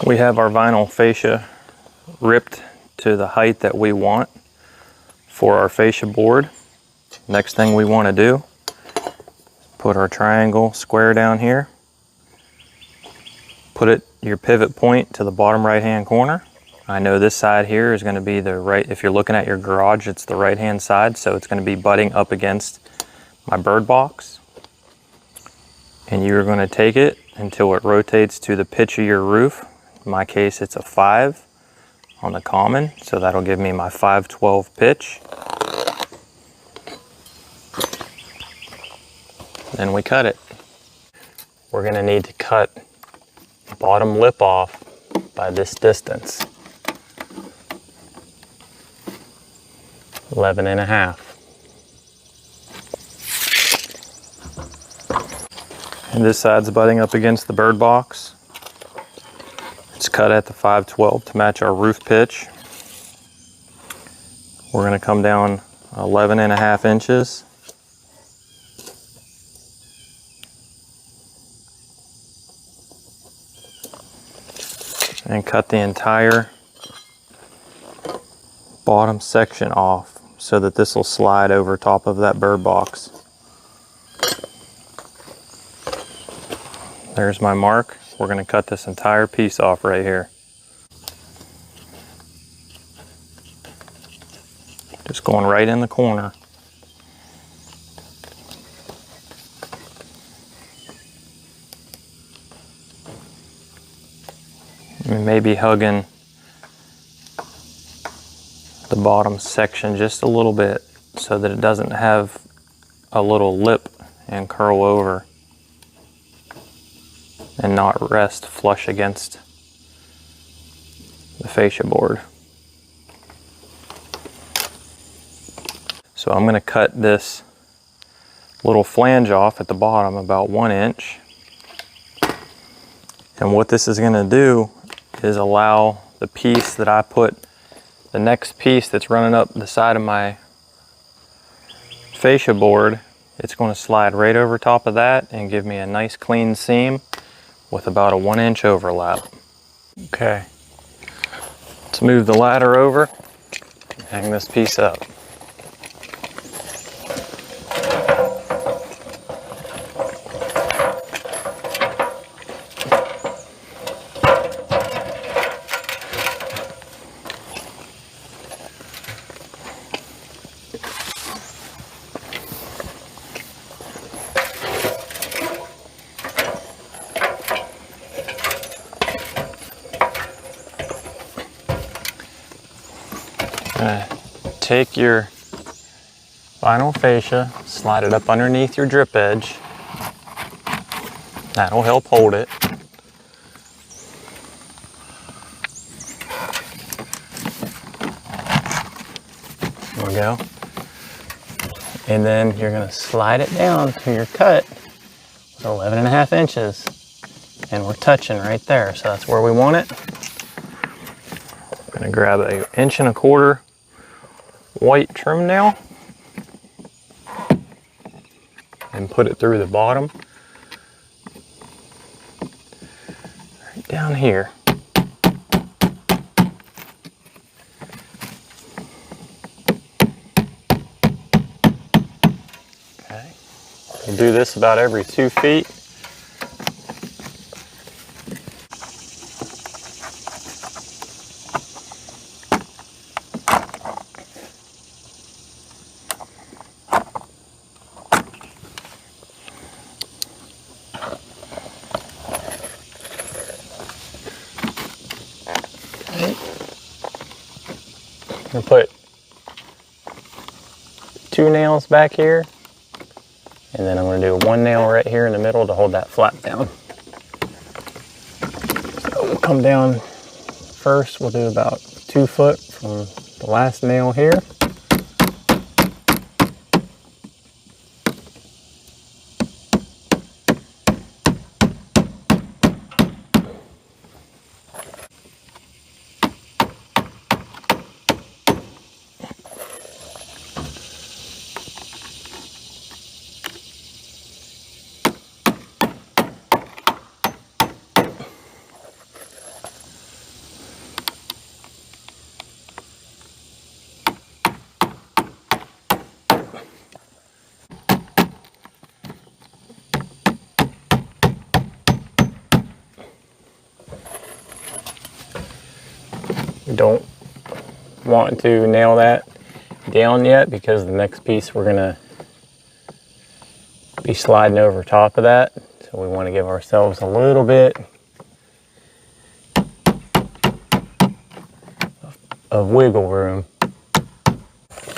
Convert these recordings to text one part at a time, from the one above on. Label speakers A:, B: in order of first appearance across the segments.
A: We have our vinyl fascia ripped to the height that we want for our fascia board. Next thing we want to do, put our triangle square down here. Put your pivot point to the bottom right hand corner. I know this side here is going to be the right, if you're looking at your garage, it's the right hand side, so it's going to be butting up against my bird box. And you're going to take it until it rotates to the pitch of your roof. In my case, it's a 5 on the common, so that'll give me my 5/12 pitch. Then we cut it. We're going to need to cut the bottom lip off by this distance. 11.5. And this side's butting up against the bird box. It's cut at the 5/12 to match our roof pitch. We're going to come down 11.5 inches. And cut the entire bottom section off so that this will slide over top of that bird box. There's my mark. We're going to cut this entire piece off right here. Just going right in the corner. And maybe hugging the bottom section just a little bit so that it doesn't have a little lip and curl over and not rest flush against the fascia board. So I'm going to cut this little flange off at the bottom about 1 inch. And what this is going to do is allow the piece that I put, the next piece that's running up the side of my fascia board, it's going to slide right over top of that and give me a nice clean seam with about a 1 inch overlap. Okay, let's move the ladder over and hang this piece up. Take your vinyl fascia, slide it up underneath your drip edge. That'll help hold it. There we go. And then you're going to slide it down to your cut with 11.5 inches. And we're touching right there, so that's where we want it. I'm going to grab an 1.25 inch white trim nail and put it through the bottom right down here. Okay, you do this about every 2 feet. I'm going to put 2 nails back here, and then I'm going to do 1 nail right here in the middle to hold that flap down. So we'll come down first, we'll do about 2 foot from the last nail here.
B: don't want to nail that down yet because the next piece we're gonna be sliding over top of that. So we want to give ourselves a little bit of wiggle room.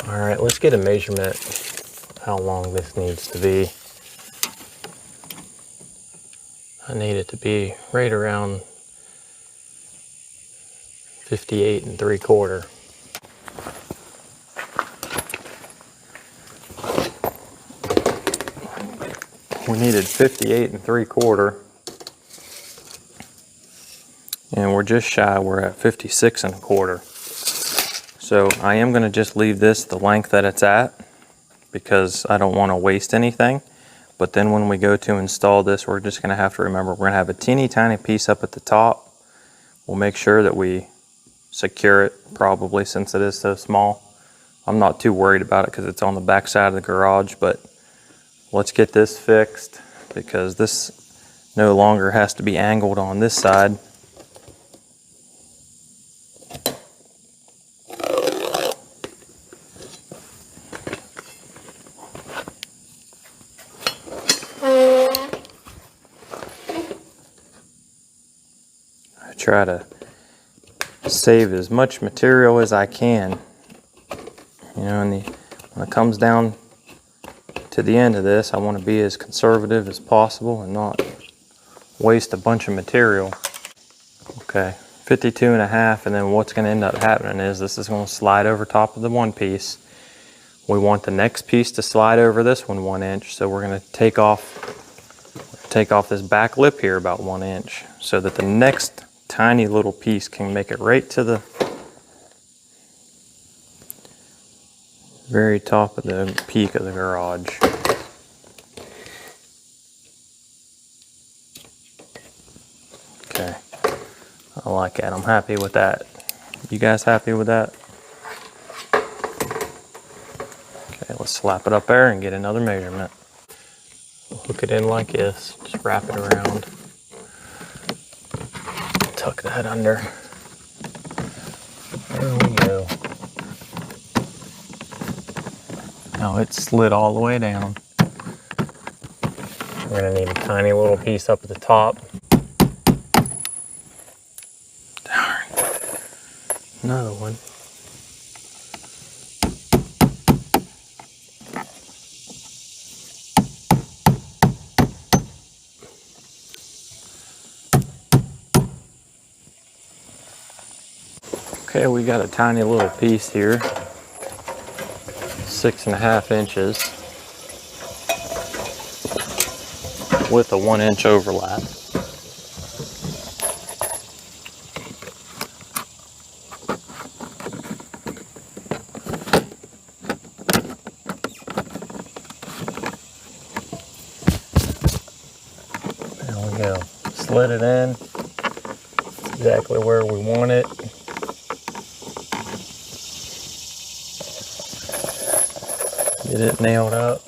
B: All right, let's get a measurement how long this needs to be. I need it to be right around 58 3/4. We needed 58 3/4, and we're just shy. We're at 56 1/4. So I am going to just leave this the length that it's at because I don't want to waste anything. But then when we go to install this, we're just going to have to remember we're going to have a teeny tiny piece up at the top. We'll make sure that we secure it probably since it is so small. I'm not too worried about it because it's on the back side of the garage, but let's get this fixed because this no longer has to be angled on this side. I try to save as much material as I can. You know, when it comes down to the end of this, I want to be as conservative as possible and not waste a bunch of material. Okay, 52 1/2, and then what's going to end up happening is this is going to slide over top of the one piece. We want the next piece to slide over this one 1 inch, so we're going to take off this back lip here about 1 inch so that the next tiny little piece can make it right to the very top of the peak of the garage. Okay, I like it. I'm happy with that. You guys happy with that? Okay, let's slap it up there and get another measurement. Hook it in like this, just wrap it around. Tuck that under. There we go. Now it's slid all the way down. We're gonna need a tiny little piece up at the top. Darn. Another one. Okay, we got a tiny little piece here, 6 1/2 inches with a 1 inch overlap. There we go. Slid it in. It's exactly where we want it. Get it nailed up.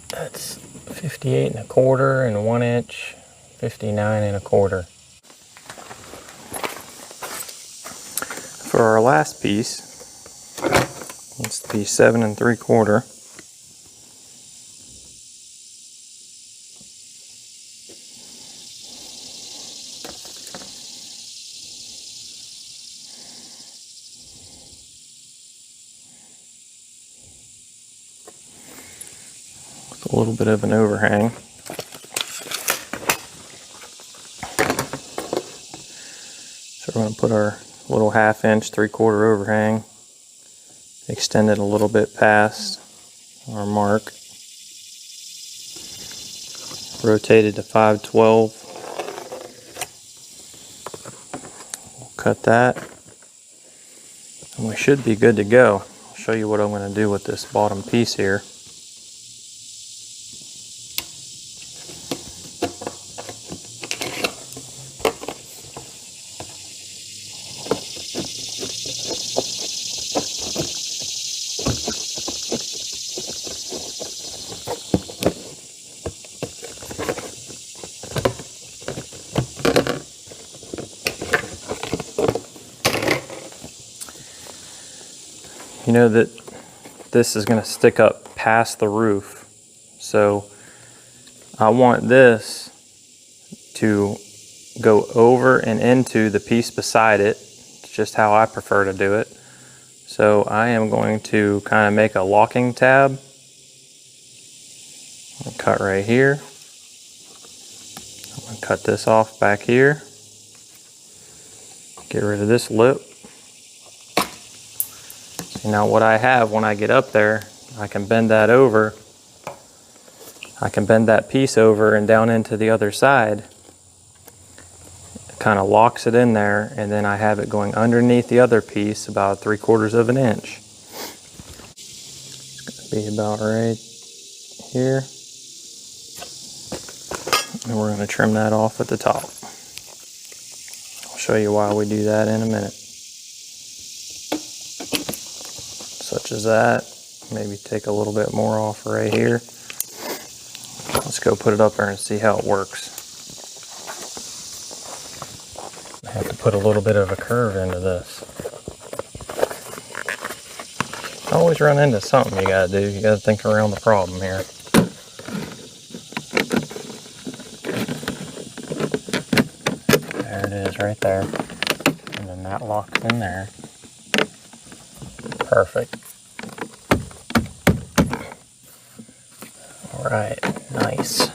B: That's 58 1/4 and 1 inch, 59 1/4. For our last piece, it's the 7 3/4. A little bit of an overhang. So we're going to put our little 1/2 inch, 3/4 overhang, extend it a little bit past our mark, rotate it to 512. We'll cut that.
A: And we should be good to go. I'll show you what I'm going to do with this bottom piece here. You know that this is going to stick up past the roof, so I want this to go over and into the piece beside it. It's just how I prefer to do it. So I am going to kind of make a locking tab. I'll cut right here. I'm going to cut this off back here. Get rid of this lip. Now what I have when I get up there, I can bend that over. I can bend that piece over and down into the other side. It kind of locks it in there, and then I have it going underneath the other piece about 3/4 of an inch. It's going to be about right here. And we're going to trim that off at the top. I'll show you why we do that in a minute. Such as that. Maybe take a little bit more off right here. Let's go put it up there and see how it works. I have to put a little bit of a curve into this. I always run into something you gotta do. You gotta think around the problem here. There it is right there. And then that locks in there. Perfect. All right, nice.